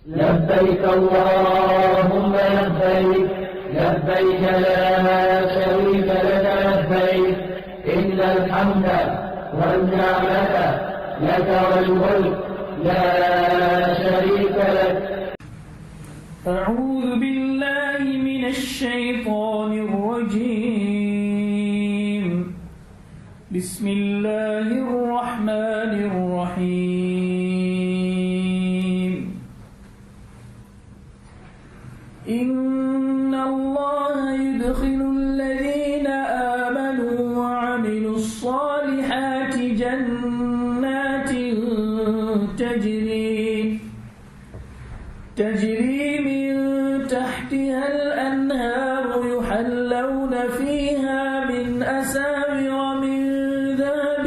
لبيك اللهم لبيك لبيك لا شريك لك لبيك إن الحمد والنعمة لك والملك لا شريك لك. أعوذ بالله من الشيطان الرجيم. بسم الله الرحمن الرحيم. إن الله يدخل الذين آمنوا وعملوا الصالحات جنات تجري من تحتها الأنهار يحلون فيها من أساور من ذهب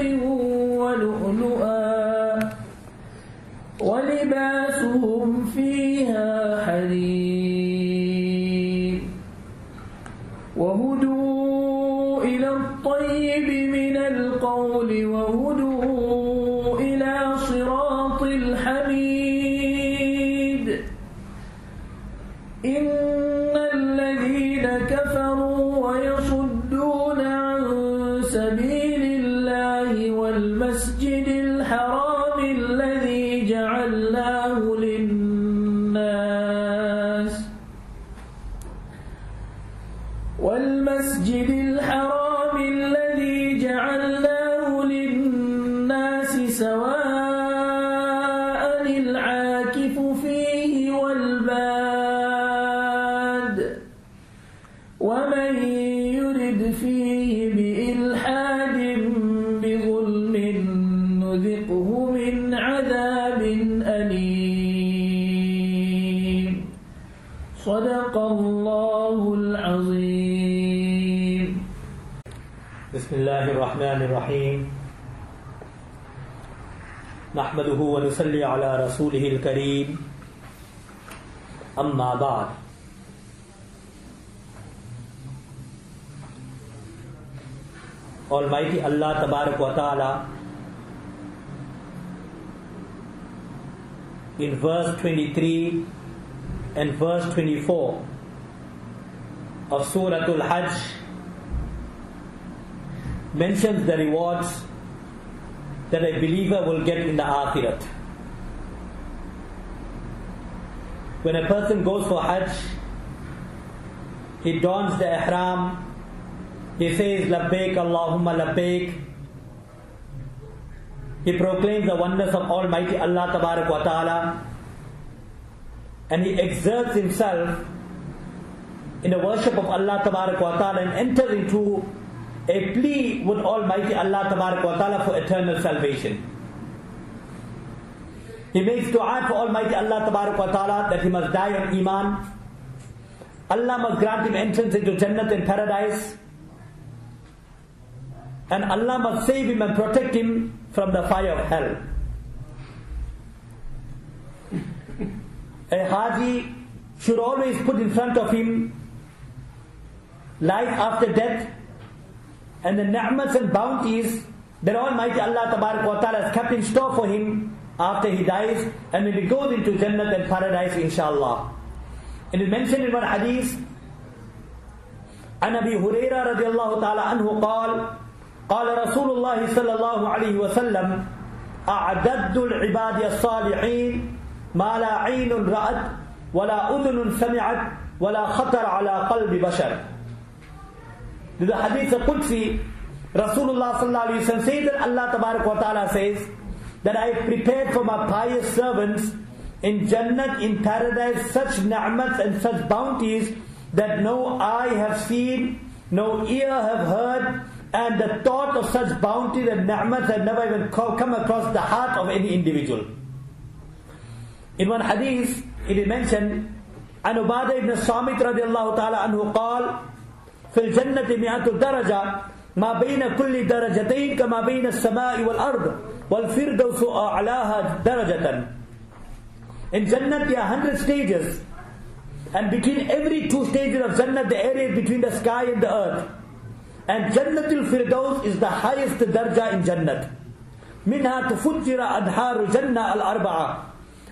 ولؤلؤا ولباسهم فيها حرير وهدوا إلى الطيب من القول وهدوا إلى صراط الحميد. إن الذين كفروا ويصدون عن سبيل الله والمسجد الحرام الذي جعلناه للناس سواء العاكف فيه والباد ومن يرد فيه بإلحاد بظلم نذقه من عذاب أليم. صدق الله العظيم. بسم الله الرحمن الرحيم. نحمده ونصلي على رسوله الكريم. أما بعد. Almighty Allah Tabarak wa Ta'ala in verse 23 and verse 24 of Surah Hajj mentions the rewards that a believer will get in the Akhirat. When a person goes for Hajj, he dons the ihram, he says Labbaik Allahumma Labbaik, he proclaims the oneness of Almighty Allah Tabarak wa Ta'ala, and he exerts himself in the worship of Allah Tabarak wa Ta'ala and enters into a plea with Almighty Allah Tabarak wa Ta'ala for eternal salvation. He makes dua for Almighty Allah Tabarak wa Ta'ala that he must die on Iman. Allah must grant him entrance into Jannat and paradise. And Allah must save him and protect him from the fire of hell. A Haji should always put in front of him life after death and the ni'mats and bounties that Almighty Allah Tabarak wa Ta'ala has kept in store for him after he dies and when he goes into Jannat and paradise, inshallah. It is mentioned in one hadith, عن أبي هريرة رضي الله تعالى عنه قال قال رسول الله صلى الله عليه وسلم أعددت العباد الصالحين ما لا عين رأت ولا أذن سمعت ولا خطر على قلب بشر. The hadith of Qudsi, Rasulullah sallallahu alayhi wa sallam says that Allah Tabarak wa Ta'ala says that I have prepared for my pious servants in Jannat, in paradise, such ni'mats and such bounties that no eye have seen, no ear have heard, and the thought of such bounties and ni'mats have never even come across the heart of any individual. In one hadith, it is mentioned, عن عبادة ibn Samit رضي الله تعالى عنه قال في الجنة 100 درجة ما بين كل درجتين كما بين السماء والأرض والفردوس أعلاها درجة. In Jannat there are 100 stages, and between every 2 stages of Jannat the area is between the sky and the earth. And Jannatul Firdaus is the highest darja in Jannat. Minha tufujjira adharu Jannah al-arba'a.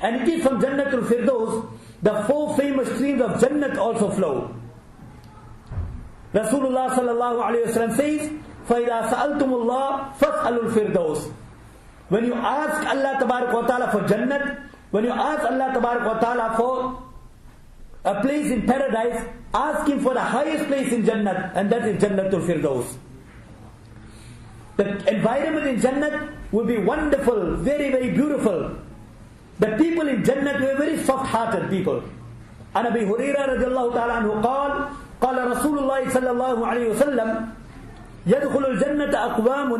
And it is from Jannatul Firdaus the 4 famous streams of Jannat also flow. Rasulullah sallallahu alayhi wa sallam says, فَإِذَا سَأَلْتُمُ اللَّهِ فَاسْأَلُوا الْفِرْدَوْسِ. When you ask Allah tabarak wa ta'ala for Jannat, when you ask Allah tabarak wa ta'ala for a place in paradise, ask Him for the highest place in Jannat, and that is Jannatul Firdaus. The environment in Jannat will be wonderful, very, very beautiful. The people in Jannat were very soft-hearted people. An Abi Hurairah radiallahu ta'ala anhu قال رسول الله صلى الله عليه وسلم يدخل الجنة أقوام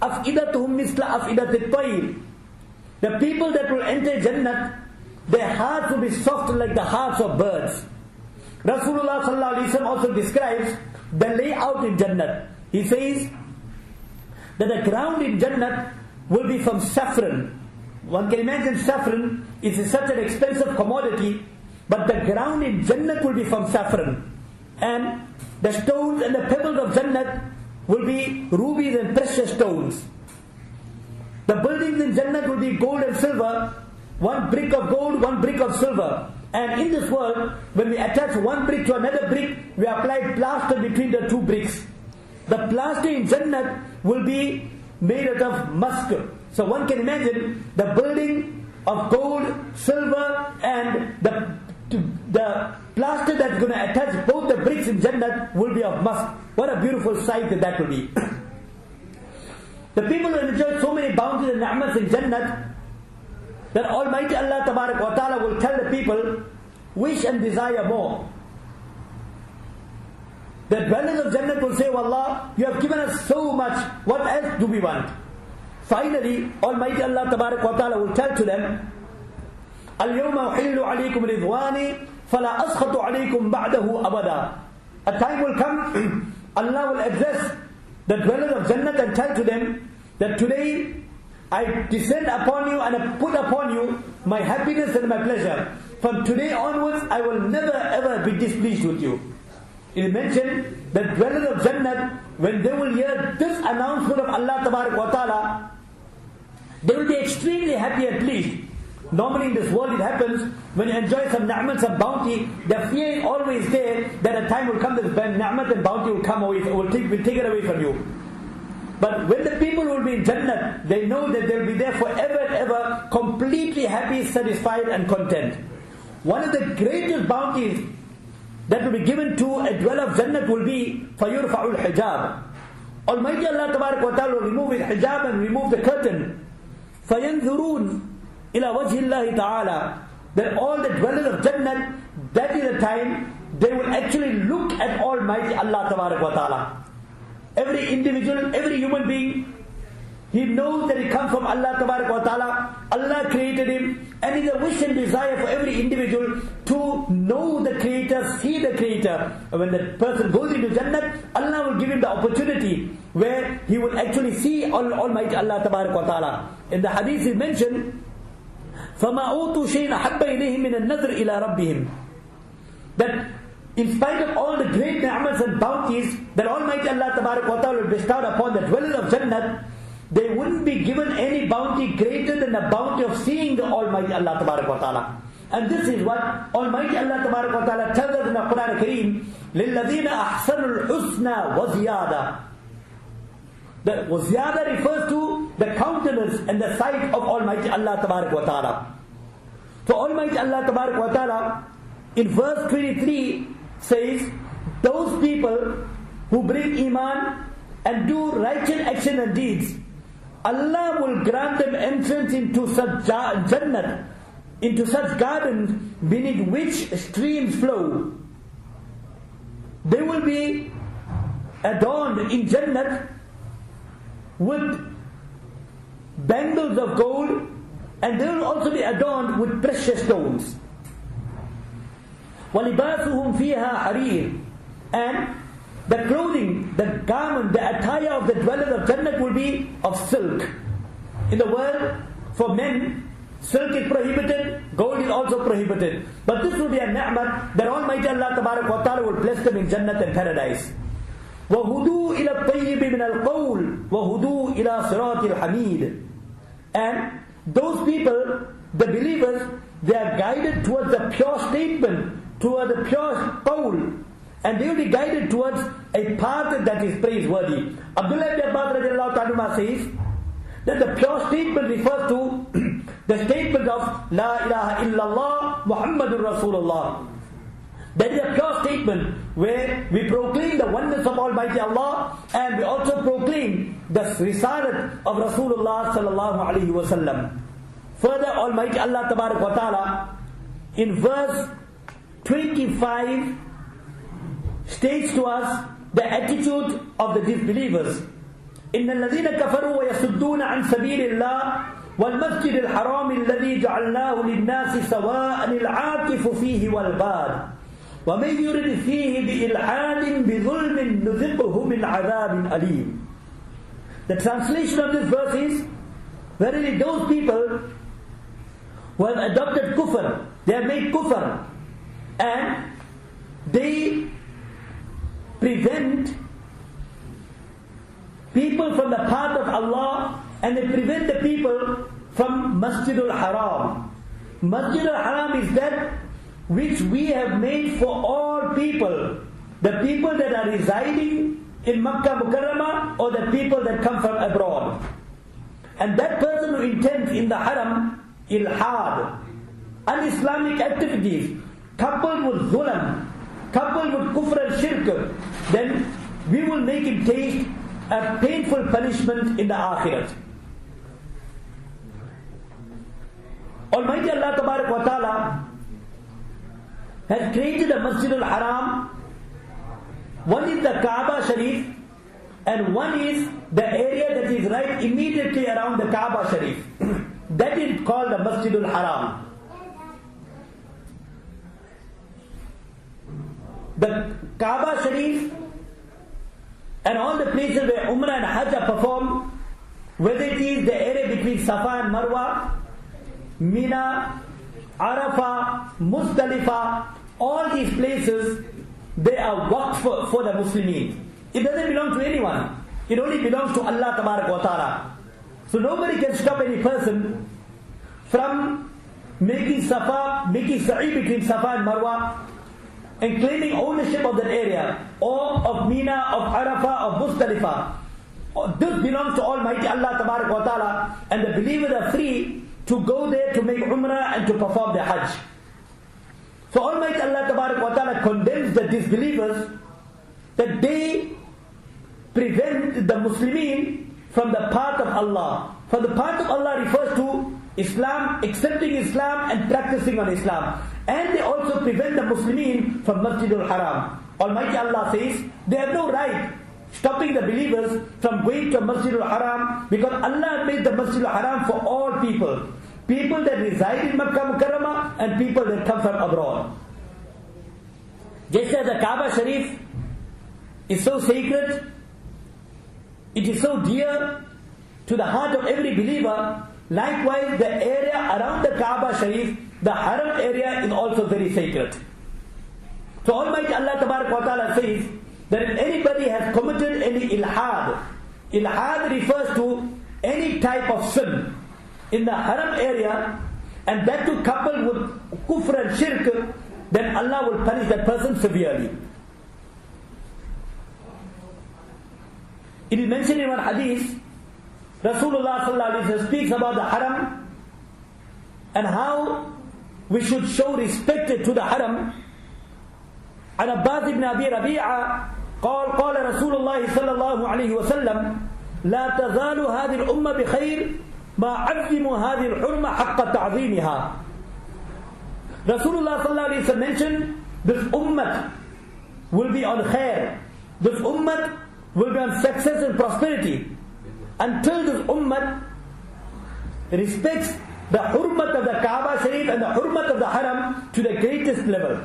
أفئدتهم مثل أفئدة الطير. The people that will enter Jannat, their hearts will be soft like the hearts of birds. Rasulullah sallallahu alaihi wasallam also describes the layout in Jannat. He says that the ground in Jannat will be from saffron. One can imagine saffron is such an expensive commodity, but the ground in Jannat will be from saffron. And the stones and the pebbles of Jannat will be rubies and precious stones. The buildings in Jannat will be gold and silver, 1 brick of gold, 1 brick of silver. And in this world, when we attach 1 brick to another brick, we apply plaster between the 2 bricks. The plaster in Jannat will be made out of musk. So one can imagine the building of gold, silver, and the plaster that's going to attach both the bricks in Jannat will be of musk. What a beautiful sight that will be. The people will enjoy so many bounties and ni'mas in Jannat that Almighty Allah Tabarak wa Ta'ala will tell the people, wish and desire more. The dwellers of Jannat will say, Wallah, you have given us so much, what else do we want? Finally, Almighty Allah Tabarak wa Ta'ala will tell to them, اليوم أحل عليكم رضواني فلا أسخط عليكم بعده أبدا. A time will come, Allah will address the dwellers of Jannat and tell to them that today I descend upon you and I put upon you my happiness and my pleasure. From today onwards I will never ever be displeased with you. It is mentioned that dwellers of Jannat, when they will hear this announcement of Allah Tabarak wa Ta'ala, they will be extremely happy and pleased. Normally in this world it happens, when you enjoy some ni'mat, some bounty, the fear is always there that a time will come that ni'mat and bounty will come away, will take it away from you. But when the people will be in Jannat, they know that they will be there forever and ever, completely happy, satisfied and content. One of the greatest bounties that will be given to a dweller of Jannat will be فَيُرْفَعُ الْحِجَابِ. Almighty Allah Tabarak wa Ta'ala will remove His hijab and remove the curtain. فَيَنْظُرُونَ إِلَى وَجْهِ اللَّهِ تَعَالَى. That all the dwellers of Jannat, that is the time they will actually look at Almighty Allah Tabarak wa Ta'ala. Every individual, every human being, he knows that he comes from Allah Tabarak wa Ta'ala. Allah created him, and it is a wish and desire for every individual to know the Creator, see the Creator. And when the person goes into Jannat, Allah will give him the opportunity where he will actually see Almighty Allah Tabarak wa Ta'ala. In the hadith is mentioned, فَمَا أُوتُوا شَيْءٍ أَحَبَّ إِلَيْهِمْ مِنَ النَّذْرِ إِلَى رَبِّهِمْ. That in spite of all the great ni'mas and bounties that Almighty Allah Tabarak wa Ta'ala will bestow upon the dwellers of Jannat, they wouldn't be given any bounty greater than the bounty of seeing the Almighty Allah Tabarak wa Ta'ala. And this is what Almighty Allah Tabarak wa Ta'ala tells us in the Quran Kareem, لِلَّذِينَ أَحْسَنُوا الْحُسْنَى وَزِيَادَةً. The waziyada refers to the countenance and the sight of Almighty Allah Tabarak wa Ta'ala. So Almighty Allah Tabarak wa Ta'ala in verse 23 says, those people who bring iman and do righteous action and deeds, Allah will grant them entrance into such Jannat, into such gardens beneath which streams flow. They will be adorned in Jannat with bangles of gold, and they will also be adorned with precious stones. وَلِبَاسُهُمْ فِيهَا حَرِيرٌ. And the clothing, the garment, the attire of the dwellers of Jannat will be of silk. In the world, for men, silk is prohibited, gold is also prohibited. But this will be a ni'mat that Almighty Allah Tabarak wa Ta'ala will bless them in Jannat and paradise. وَهُدُوا إِلَى الطَّيِّبِ مِنَ الْقَوْلِ وَهُدُوا إِلَى صِرَاطِ الْحَمِيدِ. And those people, the believers, they are guided towards a pure statement, towards a pure qawl, and they will be guided towards a path that is praiseworthy. Abdullah ibn Abbas radiallahu ta'ala says that the pure statement refers to the statement of La ilaha illallah Muhammadur Rasulullah. That is a pure statement where we proclaim the oneness of Almighty Allah, and we also proclaim the risalat of Rasulullah sallallahu alaihi wasallam. Further, Almighty Allah tabarak wa ta'ala in verse 25 states to us the attitude of the disbelievers. إن الذين كفروا ويصدون عن سبيل الله والمسجد الحرام الذي جعلناه للناس سواء العاكف فيه والباد ومن يرد فيه بإلحاد بظلم نذقه من عذاب أليم. The translation of this verse is, verily those people who have adopted kufr, they have made kufr, and they prevent people from the path of Allah, and they prevent the people from Masjidul Haram. Masjidul Haram is that which we have made for all people, the people that are residing in Makkah Mukarramah or the people that come from abroad. And that person who intends in the Haram ilhad, un-Islamic activities, coupled with zulam, coupled with kufr and shirk, then we will make him taste a painful punishment in the akhirat. Almighty Allah Tabarak wa Ta'ala has created a Masjidul Haram. One is the Kaaba Sharif, and one is the area that is right immediately around the Kaaba Sharif. That is called the Masjidul Haram. The Kaaba Sharif and all the places where Umrah and Hajj are performed, whether it is the area between Safa and Marwa, Mina, Arafah, Muzdalifah, all these places, they are waqf for the Muslimin. It doesn't belong to anyone. It only belongs to Allah Tabarak wa Ta'ala. So nobody can stop any person from making sa'i between Safa and Marwa and claiming ownership of that area, or of Mina, of Arafah, of Muzdalifah. This belongs to Almighty Allah Tabarak wa Ta'ala, and the believers are free to go there to make Umrah and to perform the Hajj. So Almighty Allah Tabarak wa Ta'ala condemns the disbelievers that they prevent the Muslimin from the path of Allah. For the path of Allah refers to Islam, accepting Islam and practicing on Islam. And they also prevent the Muslimin from Masjidul Haram. Almighty Allah says they have no right stopping the believers from going to Masjidul Haram, because Allah made the Masjidul Haram for all people. People that reside in Makkah Mukarramah and people that come from abroad. Just as the Kaaba Sharif is so sacred, it is so dear to the heart of every believer, likewise the area around the Kaaba Sharif, the Haram area, is also very sacred. So Almighty Allah Tabarak wa Ta'ala says that if anybody has committed any ilhad refers to any type of sin in the Haram area, and that to couple with kufr and shirk, then Allah will punish that person severely. It is mentioned in one hadith, Rasulullah sallallahu alaihi wasallam speaks about the Haram and how we should show respect to the Haram. عن عباس بن أبي ربيعة قال رسول الله صلى الله عليه وسلم لا تزال هذه الأمة بخير ما عظموا هذه الحرمة حق تعظيمها. Rasulullah sallallahu alaihi wasallam mentioned this ummah will be on khair, this ummah will be on success and prosperity until this ummah respects the hurmat of the Kaaba Sharif and the hurmat of the Haram to the greatest level.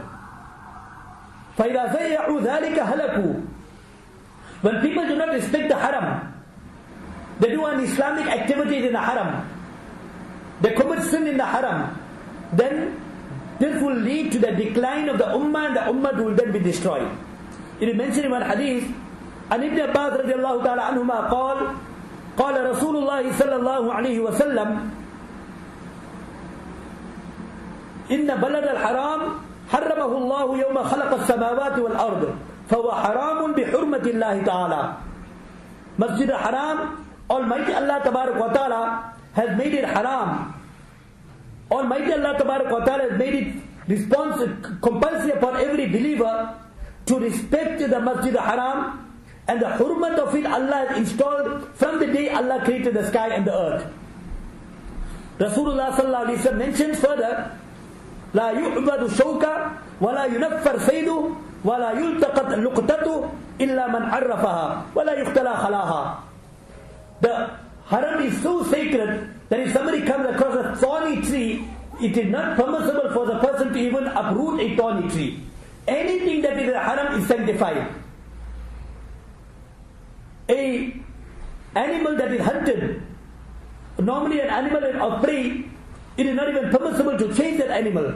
فَإِذَا زَيَّعُوا ذَلِكَ هَلَكُوا. When people do not respect the Haram, they do un-Islamic activities in the Haram, they commit sin in the Haram, then this will lead to the decline of the Ummah, and the Ummah will then be destroyed. It is mentioned in one hadith, عن ابن عباس رضي الله تعالى عنهما قال رسول الله صلى الله عليه وسلم Inna balad al-haram harramahu Allahu yawma khalaqa as-samawati wal-ard fahuwa haramun bi hurmati Allah ta'ala. Masjid al-Haram, Almighty Allah Tabarak wa Ta'ala has made it haram. Almighty Allah Tabarak wa Ta'ala has made it compulsory upon every believer to respect the Masjid al-Haram, and the hurmat of it Allah has installed from the day Allah created the sky and the earth. Rasulullah sallallahu alaihi wasallam mentions further, لا يعبد شوكا ولا ينفر سيده ولا يلتقط لقطته إلا من عرفها ولا يختلى خلاها. The haram is so sacred that if somebody comes across a thorny tree, it is not permissible for the person to even uproot a thorny tree. Anything that is a haram is sanctified. A animal that is hunted, normally an animal of prey, it is not even permissible to chase that animal.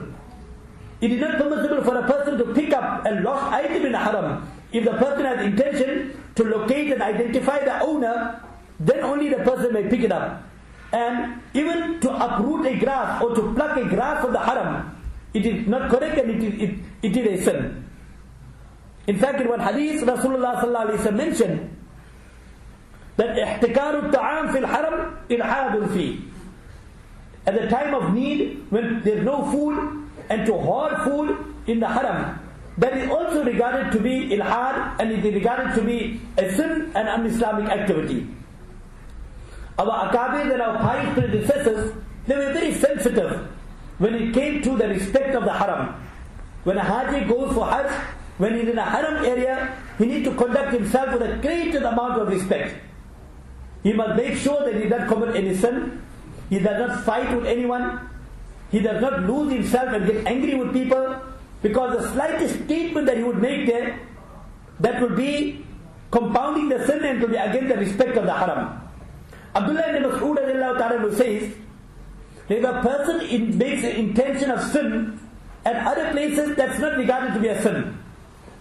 It is not permissible for a person to pick up a lost item in a haram. If the person has intention to locate and identify the owner, then only the person may pick it up. And even to uproot a grass or to pluck a grass from the haram, it is not correct and it is a sin. In fact, in one hadith, Rasulullah sallallahu alaihi wasallam mentioned that احتكار الطعام في الحرم إلحاد فيه. At the time of need, when there is no food, and to hoard food in the haram, that is also regarded to be ilhad, and it is regarded to be a sin and un-Islamic activity. Our akabir and our pious predecessors, they were very sensitive when it came to the respect of the haram. When a haji goes for hajj, when he is in a haram area, he needs to conduct himself with a great amount of respect. He must make sure that he does not commit any sin, he does not fight with anyone, he does not lose himself and get angry with people, because the slightest statement that he would make there, that will be compounding the sin and to be against the respect of the haram. Abdullah ibn Mas'ud says, if a person makes an intention of sin at other places, that's not regarded to be a sin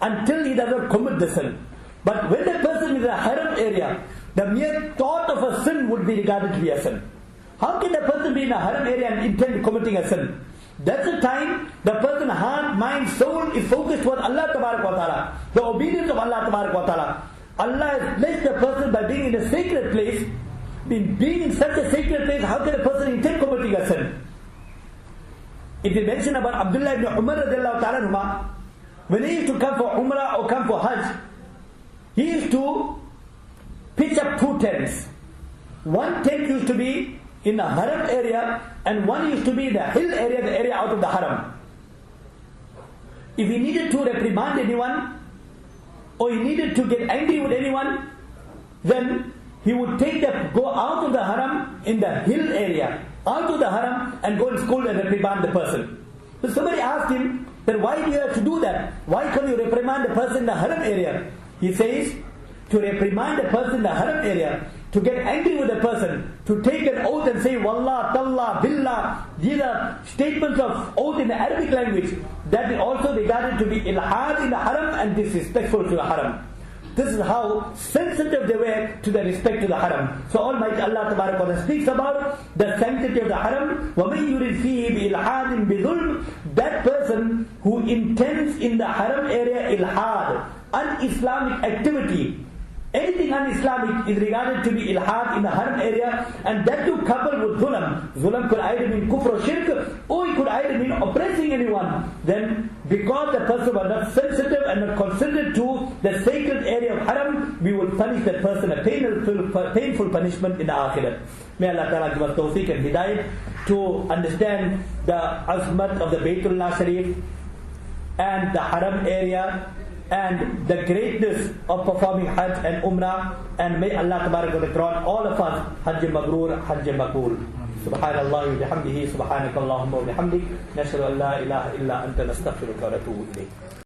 until he does not commit the sin. But when the person is in a haram area, the mere thought of a sin would be regarded to be a sin. How can the person be in a haram area and intend committing a sin? That's the time the person's heart, mind, soul is focused towards Allah Tabarak wa Ta'ala, the obedience of Allah Tabarak wa Ta'ala. Allah has blessed the person by being in a sacred place. Being in such a sacred place, how can a person intend committing a sin? It is mentioned about Abdullah ibn Umar radiallahu ta'ala, when he used to come for Umrah or come for Hajj, he used to pitch up two tents. One tent used to be in the haram area, and one used to be in the hill area, the area out of the haram. If he needed to reprimand anyone, or he needed to get angry with anyone, then he would go out of the haram in the hill area, out of the haram, and go and scold and reprimand the person. So somebody asked him, then why do you have to do that? Why can't you reprimand the person in the haram area? He says, to reprimand the person in the haram area, to get angry with the person, to take an oath and say Wallah, Tallah, Billah, these are statements of oath in the Arabic language, that is also regarded to be ilhad in the haram and disrespectful to the haram. This is how sensitive they were to the respect to the haram. So Almighty Allah Tabarak wa Ta'ala speaks about the sanctity of the haram. وَمَنْ يُرِدْ فِيهِ بِإِلْحَادٍ بِظُلْمٍ. That person who intends in the haram area ilhad, un-Islamic activity, anything un-Islamic is regarded to be ilhad in the haram area, and that too coupled with zulam. Zulam could either mean kufr or shirk, or it could either mean oppressing anyone. Then because the person was not sensitive and not considered to the sacred area of haram, we will punish that person a painful punishment in the akhirat. May Allah Ta'ala give us tawfiq and hidayah to understand the azmat of the Baytullah Sharif and the haram area, and the greatness of performing Hajj and Umrah, and may Allah Tabarak wa Ta'ala grant all of us Hajj Mabrur, Hajj Maqbool. Subhanallah wa bihamdihi, subhanakallahumma wa bihamdik, nashhadu an la ilaha illa anta nastaghfiruka wa natubu ilayk.